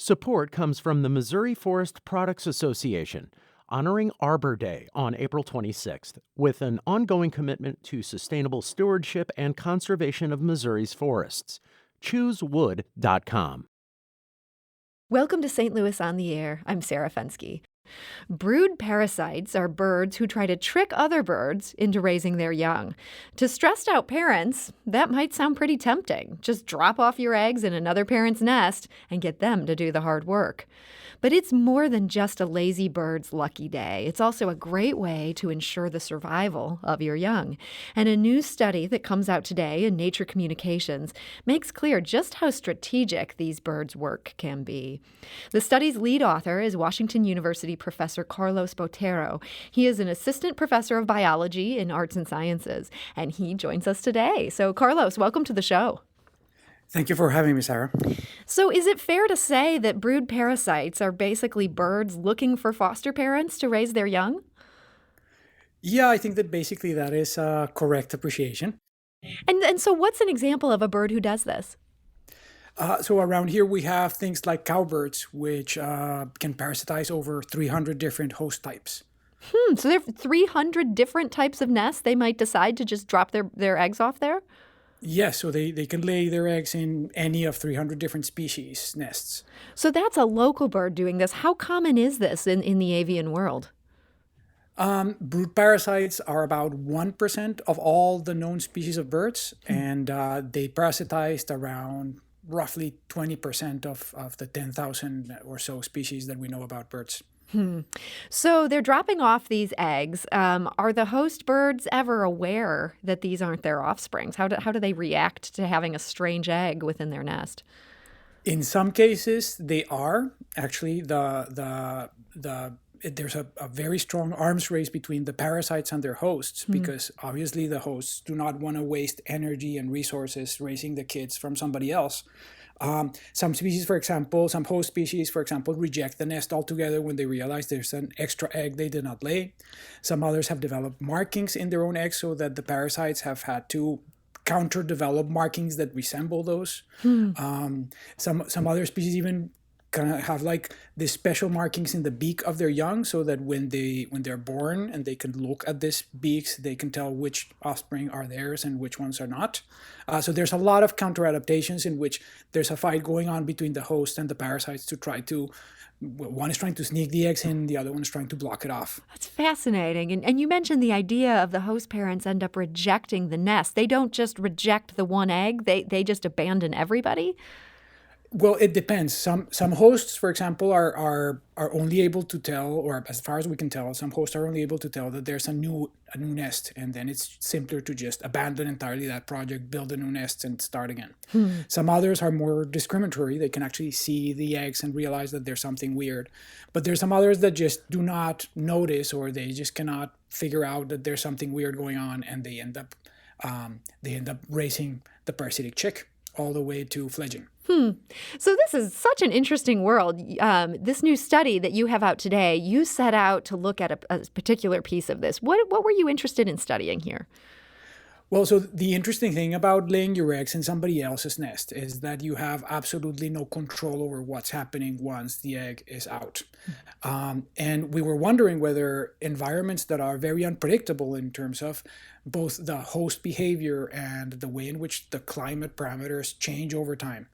Support comes from the Missouri Forest Products Association, honoring Arbor Day on April 26th, with an ongoing commitment to sustainable stewardship and conservation of Missouri's forests. ChooseWood.com. Welcome to St. Louis on the Air. I'm Sarah Fensky. Brood parasites are birds who try to trick other birds into raising their young. To stressed out parents, that might sound pretty tempting. Just drop off your eggs in another parent's nest and get them to do the hard work. But it's more than just a lazy bird's lucky day. It's also a great way to ensure the survival of your young. And a new study that comes out today in Nature Communications makes clear just how strategic these birds' work can be. The study's lead author is Washington University professor Carlos Botero. He is an assistant professor of biology in arts and sciences, and he joins us today. So, Carlos, welcome to the show. Thank you for having me, Sarah. So is it fair to say that brood parasites are basically birds looking for foster parents to raise their young? Yeah, I think that basically that is a correct appreciation. And so what's an example of a bird who does this? So around here we have things like cowbirds, which can parasitize over 300 different host types. So there are 300 different types of nests they might decide to just drop their eggs off there? Yes, so they can lay their eggs in any of 300 different species nests. So that's a local bird doing this. How common is this in the avian world? Brood parasites are about 1% of all the known species of birds, and they parasitized around roughly 20% of the 10,000 or so species that we know about birds. So they're dropping off these eggs. Are the host birds ever aware that these aren't their offsprings? How do they react to having a strange egg within their nest? In some cases, they are. Actually, there's a very strong arms race between the parasites and their hosts, because obviously the hosts do not want to waste energy and resources raising the kids from somebody else. Some species, for example, some host species, for example, reject the nest altogether when they realize there's an extra egg they did not lay. Some others have developed markings in their own eggs so that the parasites have had to counter-develop markings that resemble those. Some other species even kind of have like these special markings in the beak of their young, so that when they're born and they can look at these beaks, they can tell which offspring are theirs and which ones are not. So there's a lot of counter adaptations in which there's a fight going on between the host and the parasites to try to, one is trying to sneak the eggs in, the other one is trying to block it off. That's fascinating. And you mentioned the idea of the host parents end up rejecting the nest. They don't just reject the one egg, they just abandon everybody? Well, it depends. Some hosts, for example, are only able to tell, or as far as we can tell, some hosts are only able to tell that there's a new nest, and then it's simpler to just abandon entirely that project, build a new nest, and start again. Some others are more discriminatory. They can actually see the eggs and realize that there's something weird. But there's some others that just do not notice, or they just cannot figure out that there's something weird going on, and they end up raising the parasitic chick all the way to fledging. So this is such an interesting world. This new study that you have out today, you set out to look at a particular piece of this. What were you interested in studying here? Well, so the interesting thing about laying your eggs in somebody else's nest is that you have absolutely no control over what's happening once the egg is out. And we were wondering whether environments that are very unpredictable in terms of both the host behavior and the way in which the climate parameters change over time,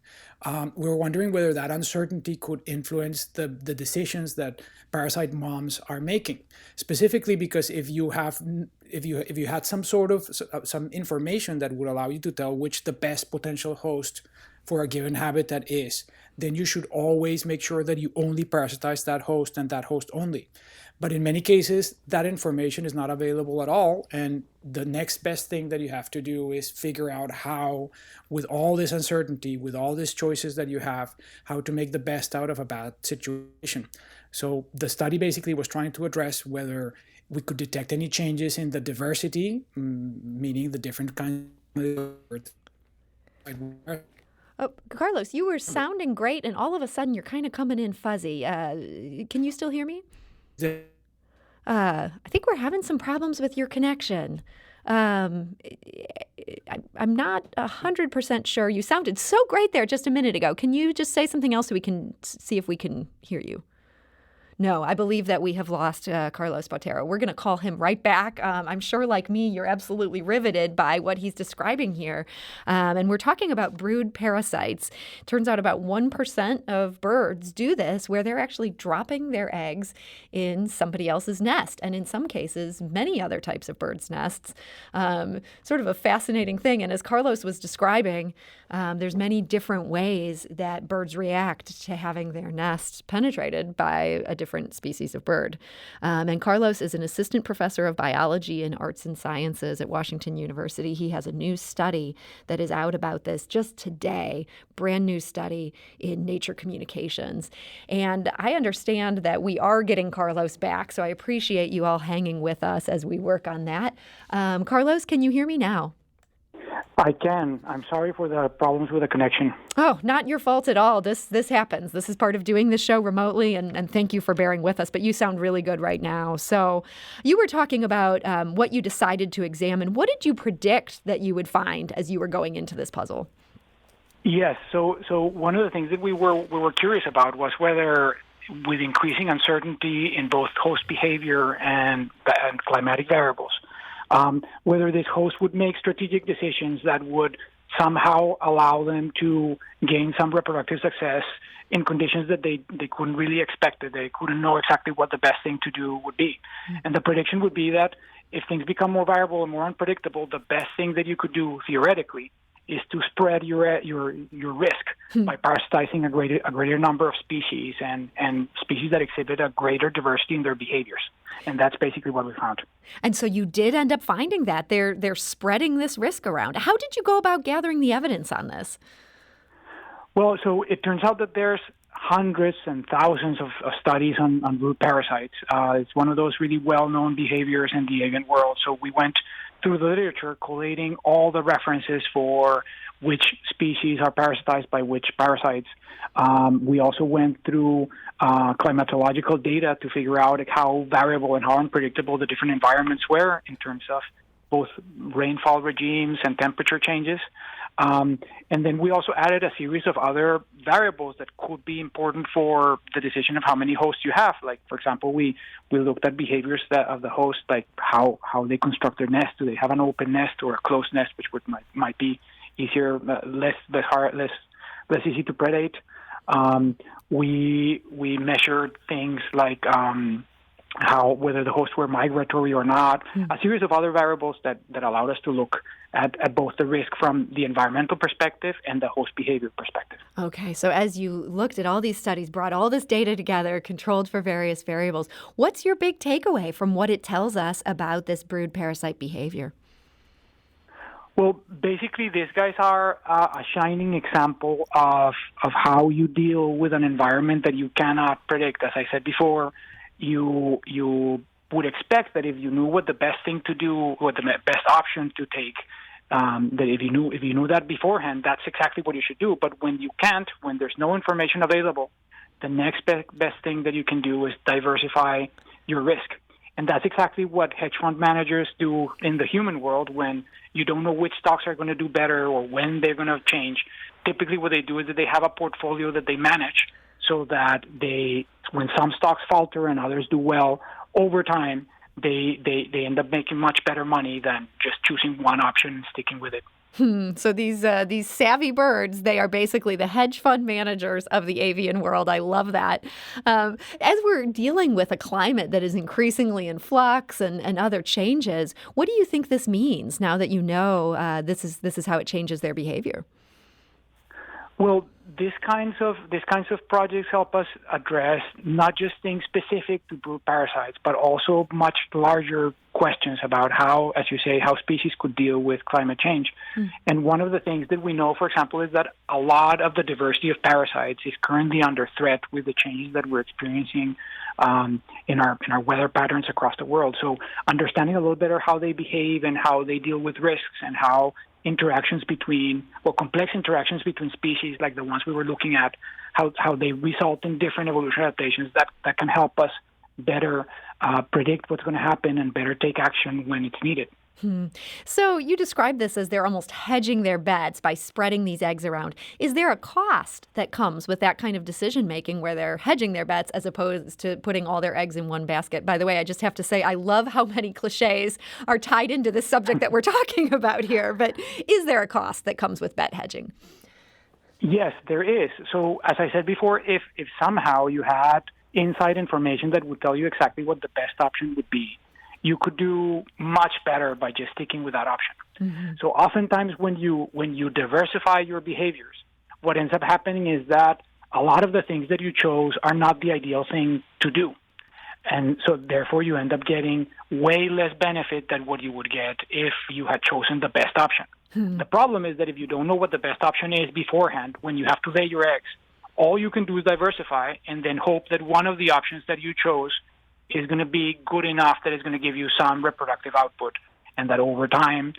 we were wondering whether that uncertainty could influence the decisions that parasite moms are making. Specifically because if you had some information that would allow you to tell which the best potential host for a given habitat is, then you should always make sure that you only parasitize that host and that host only. But in many cases, that information is not available at all. And the next best thing that you have to do is figure out how, with all this uncertainty, with all these choices that you have, how to make the best out of a bad situation. So the study basically was trying to address whether we could detect any changes in the diversity, meaning the different kinds of Oh, Carlos, you were sounding great, and all of a sudden you're kind of coming in fuzzy. Can you still hear me? I think we're having some problems with your connection. I'm not 100% sure. You sounded so great there just a minute ago. Can you just say something else so we can see if we can hear you? No, I believe that we have lost Carlos Botero. We're going to call him right back. I'm sure, like me, you're absolutely riveted by what he's describing here. And we're talking about brood parasites. Turns out about 1% of birds do this, where they're actually dropping their eggs in somebody else's nest. And in some cases, many other types of birds' nests. Sort of a fascinating thing. And as Carlos was describing, there's many different ways that birds react to having their nest penetrated by a different species of bird. And Carlos is an assistant professor of biology and arts and sciences at Washington University. He has a new study that is out about this just today, brand new study in Nature Communications. And I understand that we are getting Carlos back, so I appreciate you all hanging with us as we work on that. Carlos, can you hear me now? I can. I'm sorry for the problems with the connection. Oh, not your fault at all. This happens. This is part of doing this show remotely, and thank you for bearing with us. But you sound really good right now. So you were talking about what you decided to examine. What did you predict that you would find as you were going into this puzzle? Yes. So one of the things that we were curious about was whether, with increasing uncertainty in both host behavior and climatic variables, whether this host would make strategic decisions that would somehow allow them to gain some reproductive success in conditions that they couldn't really expect it. They couldn't know exactly what the best thing to do would be. And the prediction would be that if things become more variable and more unpredictable, the best thing that you could do theoretically is to spread your risk by parasitizing a greater number of species and species that exhibit a greater diversity in their behaviors. And that's basically what we found. And so you did end up finding that. They're spreading this risk around. How did you go about gathering the evidence on this? Well, so it turns out that there's hundreds and thousands of studies on brood parasites. It's one of those really well-known behaviors in the avian world. So we went through the literature collating all the references for which species are parasitized by which parasites. We also went through climatological data to figure out how variable and how unpredictable the different environments were in terms of both rainfall regimes and temperature changes. And then we also added a series of other variables that could be important for the decision of how many hosts you have. Like, for example, we looked at behaviors of the host, like how they construct their nest. Do they have an open nest or a closed nest, which might be easier, less easy to predate. We measured things like whether the hosts were migratory or not, a series of other variables that allowed us to look at both the risk from the environmental perspective and the host behavior perspective. Okay, so as you looked at all these studies, brought all this data together, controlled for various variables, what's your big takeaway from what it tells us about this brood parasite behavior? Well, basically, these guys are a shining example of how you deal with an environment that you cannot predict. As I said before, you would expect that if you knew what the best thing to do, what the best option to take, that if you knew that beforehand, that's exactly what you should do. But when you can't, when there's no information available, the next best thing that you can do is diversify your risk. And that's exactly what hedge fund managers do in the human world when you don't know which stocks are going to do better or when they're going to change. Typically what they do is that they have a portfolio that they manage so that when some stocks falter and others do well, over time, they end up making much better money than just choosing one option and sticking with it. So these savvy birds, they are basically the hedge fund managers of the avian world. I love that. As we're dealing with a climate that is increasingly in flux and other changes, what do you think this means now that you know this is how it changes their behavior? Well, these kinds of projects help us address not just things specific to brood parasites, but also much larger questions about how, as you say, how species could deal with climate change. And one of the things that we know, for example, is that a lot of the diversity of parasites is currently under threat with the changes that we're experiencing in our weather patterns across the world. So understanding a little better how they behave and how they deal with risks and how complex interactions between species like the ones we were looking at, how they result in different evolution adaptations that can help us better predict what's going to happen and better take action when it's needed. So you described this as they're almost hedging their bets by spreading these eggs around. Is there a cost that comes with that kind of decision making where they're hedging their bets as opposed to putting all their eggs in one basket? By the way, I just have to say I love how many cliches are tied into this subject that we're talking about here. But is there a cost that comes with bet hedging? Yes, there is. So as I said before, if somehow you had inside information that would tell you exactly what the best option would be, you could do much better by just sticking with that option. Mm-hmm. So oftentimes when you diversify your behaviors, what ends up happening is that a lot of the things that you chose are not the ideal thing to do. And so therefore you end up getting way less benefit than what you would get if you had chosen the best option. The problem is that if you don't know what the best option is beforehand, when you have to lay your eggs, all you can do is diversify and then hope that one of the options that you chose is going to be good enough that it's going to give you some reproductive output. And that over time,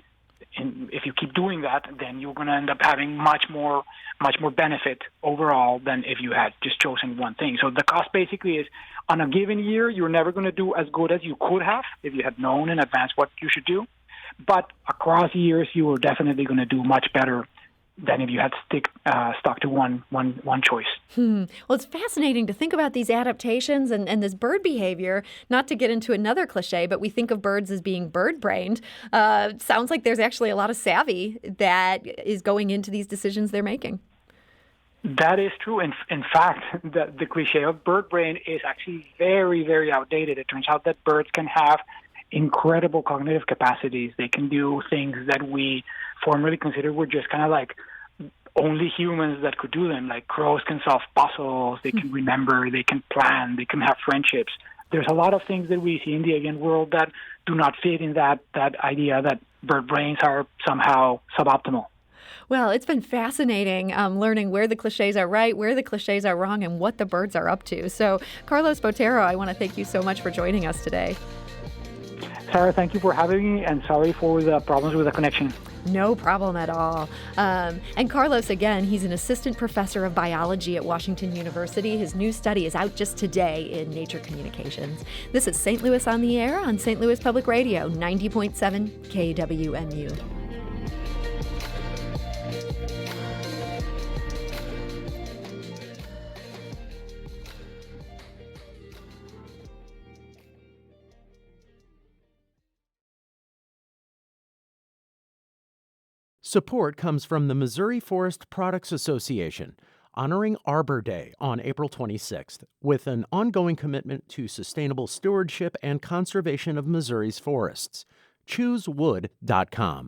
and if you keep doing that, then you're going to end up having much more benefit overall than if you had just chosen one thing. So the cost basically is, on a given year, you're never going to do as good as you could have if you had known in advance what you should do. But across years, you are definitely going to do much better than if you had stuck to one choice. Well, it's fascinating to think about these adaptations and this bird behavior, not to get into another cliche, but we think of birds as being bird-brained. Sounds like there's actually a lot of savvy that is going into these decisions they're making. That is true. In fact, the cliche of bird brain is actually very, very outdated. It turns out that birds can have incredible cognitive capacities. They can do things that we formerly considered were just kind of like only humans that could do them. Like crows can solve puzzles, they can remember, they can plan, they can have friendships. There's a lot of things that we see in the avian world that do not fit in that idea that bird brains are somehow suboptimal. Well, it's been fascinating learning where the cliches are right, where the cliches are wrong, and what the birds are up to. So, Carlos Botero, I want to thank you so much for joining us today. Sarah, thank you for having me, and sorry for the problems with the connection. No problem at all. And Carlos, again, he's an assistant professor of biology at Washington University. His new study is out just today in Nature Communications. This is St. Louis on the Air on St. Louis Public Radio, 90.7 KWMU. Support comes from the Missouri Forest Products Association, honoring Arbor Day on April 26th, with an ongoing commitment to sustainable stewardship and conservation of Missouri's forests. ChooseWood.com.